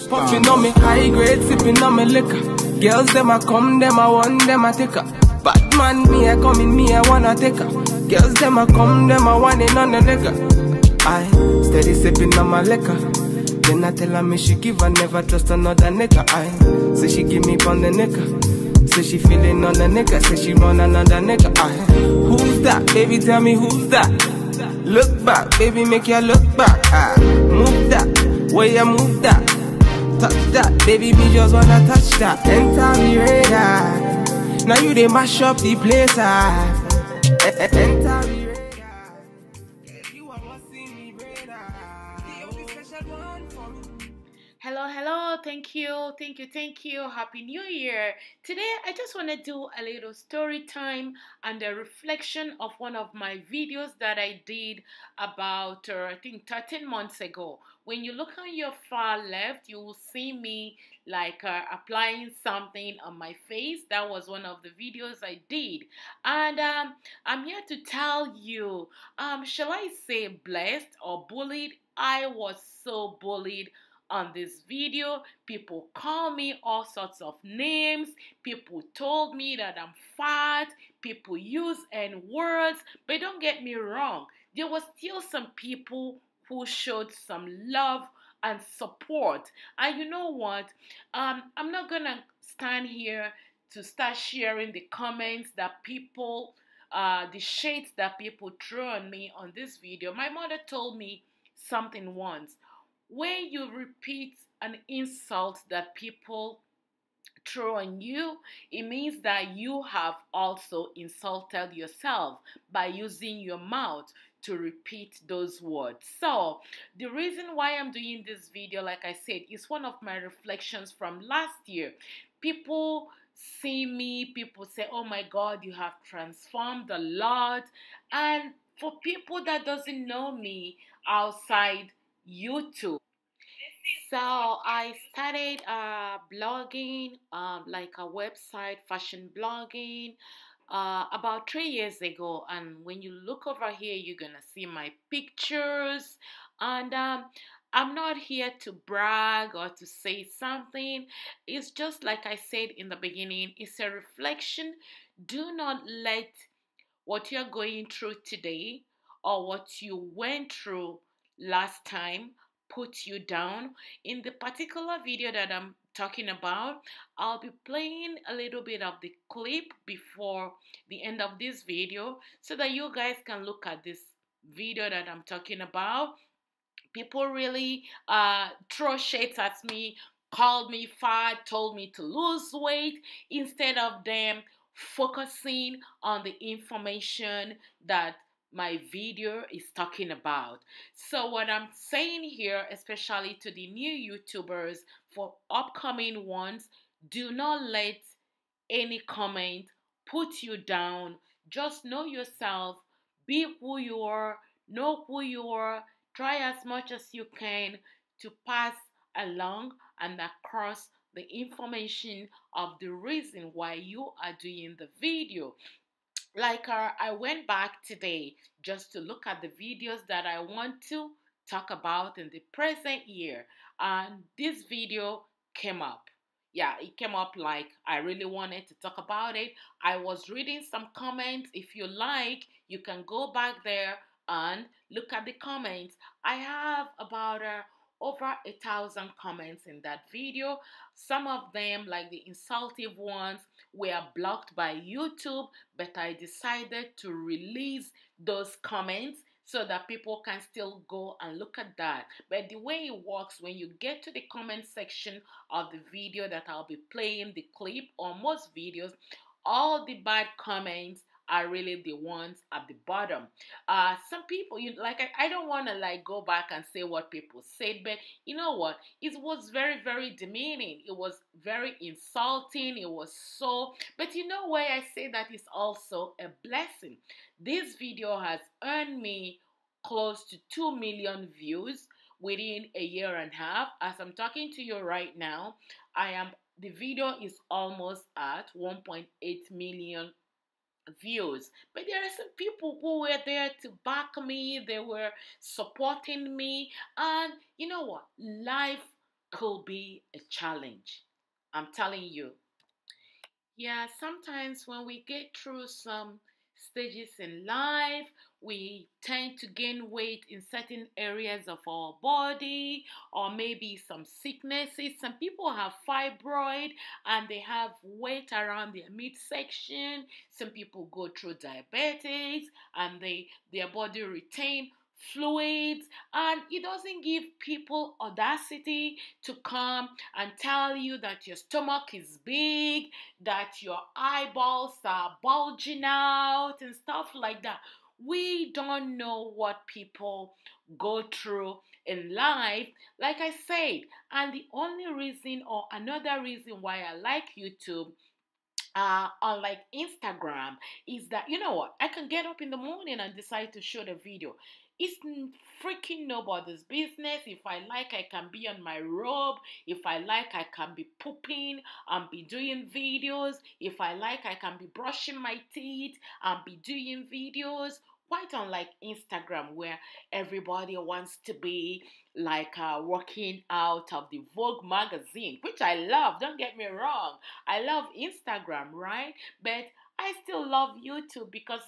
Puffing on me high grade, sipping on me liquor. Girls them a come, them a want, them a take her. Bad man, me a come in, me a wanna take her. Girls them a come, them a want it on the liquor. I steady sipping on my liquor. Then I tell her me she give her, never trust another nigga. I say she give me on the nigga. Say she feeling on the nigga. Say she run another nigga. I who's that? Baby, tell me who's that? Look back, baby, make you look back. Move that, where you move that. Touch that, baby, me just wanna touch that. Enter me radar. Now you they mash up the place. Enter me radar. You are what's in me radar. The only special one for me. Hello, thank you. Happy New Year. Today, I just want to do a little story time and a reflection of one of my videos that I did about, I think, 13 months ago. When you look on your far left, you will see me like applying something on my face. That was one of the videos I did. And I'm here to tell you, shall I say blessed or bullied? I was so bullied on this video. People call me all sorts of names. People told me that I'm fat. People use N-words. But don't get me wrong, there was still some people who showed some love and support. And you know what? I'm not gonna stand here to start sharing the comments that people, the shades that people threw on me on this video. My mother told me something once. When you repeat an insult that people throw on you, it means that you have also insulted yourself by using your mouth to repeat those words. So the reason why I'm doing this video, like I said, is one of my reflections from last year. People see me, people say, oh my God, you have transformed a lot. And for people that doesn't know me outside YouTube, so I started blogging, like a website, fashion blogging, about 3 years ago. And when you look over here, you're gonna see my pictures. And I'm not here to brag or to say something. It's just like I said in the beginning, it's a reflection. Do not let what you're going through today or what you went through last time put you down. In the particular video that I'm talking about, I'll be playing a little bit of the clip before the end of this video so that you guys can look at this video that I'm talking about. People really throw shades at me, called me fat, told me to lose weight, instead of them focusing on the information that my video is talking about. So what I'm saying here, especially to the new YouTubers, for upcoming ones, do not let any comment put you down. Just know yourself, be who you are, know who you are, try as much as you can to pass along and across the information of the reason why you are doing the video. Like I went back today just to look at the videos that I want to talk about in the present year, and this video came up. Yeah, it came up like I really wanted to talk about it. I was reading some comments. If you like, you can go back there and look at the comments. I have about over 1,000 comments in that video. Some of them, like the insultive ones, were blocked by YouTube, but I decided to release those comments so that people can still go and look at that. But the way it works, when you get to the comment section of the video that I'll be playing the clip, or most videos, all the bad comments are really the ones at the bottom. Some people, I don't want to like go back and say what people said, but you know what? It was very, very demeaning. It was very insulting. It was so, but you know why I say that is also a blessing. This video has earned me close to 2 million views within a year and a half. As I'm talking to you right now, the video is almost at 1.8 million views. But there are some people who were there to back me. They were supporting me. And you know what? Life could be a challenge. I'm telling you. Yeah, sometimes when we get through some stages in life, we tend to gain weight in certain areas of our body, or maybe some sicknesses. Some people have fibroid and they have weight around their midsection. Some people go through diabetes and their body retain fluids, and it doesn't give people audacity to come and tell you that your stomach is big, that your eyeballs are bulging out and stuff like that. We don't know what people go through in life, like I said. And the only reason, or another reason why I like YouTube, unlike Instagram, is that, you know what, I can get up in the morning and decide to shoot a video. It's freaking nobody's business. If I like, I can be on my robe. If I like, I can be pooping and be doing videos. If I like, I can be brushing my teeth and be doing videos. Quite unlike Instagram, where everybody wants to be like working out of the Vogue magazine, which I love. Don't get me wrong. I love Instagram, right? But I still love YouTube because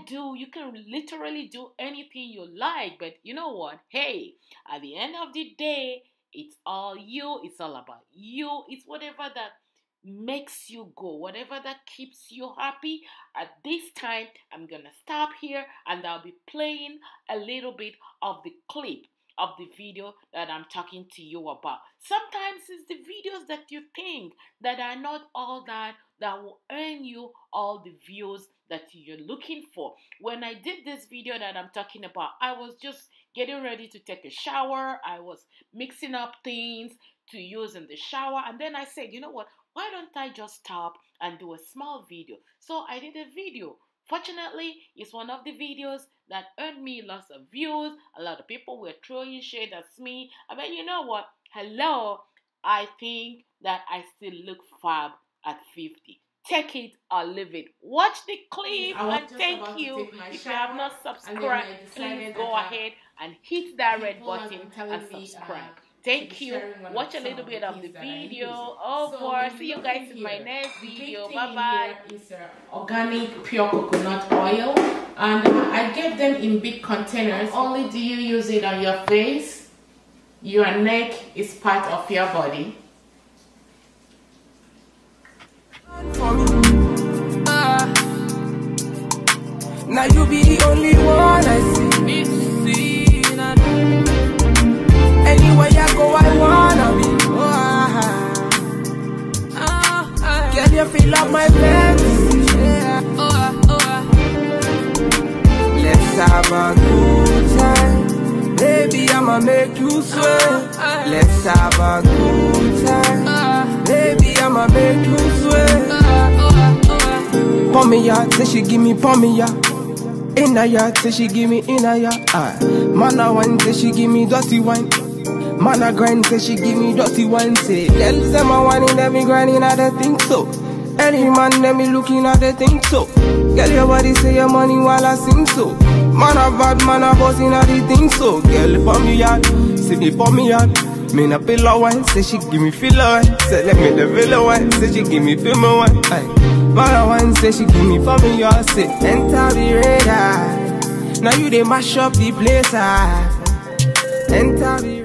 you can literally do anything you like. But you know what? Hey, at the end of the day, it's all you. It's all about you. It's whatever that makes you go, whatever that keeps you happy. At this time, I'm gonna stop here and I'll be playing a little bit of the clip of the video that I'm talking to you about. Sometimes it's the videos that you think that are not all that will earn you all the views that you're looking for. When I did this video that I'm talking about, I was just getting ready to take a shower. I was mixing up things to use in the shower, and then I said, you know what, why don't I just stop and do a small video? So I did a video. Fortunately, it's one of the videos that earned me lots of views. A lot of people were throwing shade at me. I mean, you know what? Hello, I think that I still look fab at 50. Take it or leave it. Watch the clip and thank you. If you have not subscribed, please go ahead and hit that red button and subscribe. Thank you. Watch a little bit of the video. Over. See you guys in my next video. Bye bye. It's organic pure coconut oil, and I get them in big containers. Only do you use it on your face. Your neck is part of your body. Now you be the only one I see. Anywhere I go, I wanna be. Can you feel up my fantasy? Let's have a good time. Baby, I'ma make you sweat. Let's have a good time. Baby, I'ma make you sweat. Pommy ya, say she give me pommy ya. In a ya, say she give me in a ya. Mana wine, say she give me dirty wine. Mana grind, say she give me dirty wine. Say, girl, say my wine in every grinding, I don't think so. Any man, let me looking at the think so. Girl, your body say your money while I sing so. Man a bad, man a boss in the thing so. Girl, pommy ya, say me pommy ya. Me na pillow wine, say she give me filler wine. Say let me the villa wine, say she give me film wine. Mana wine, say she give me pommy ya. Say enter the radar. Now you they mash up the place. Enter the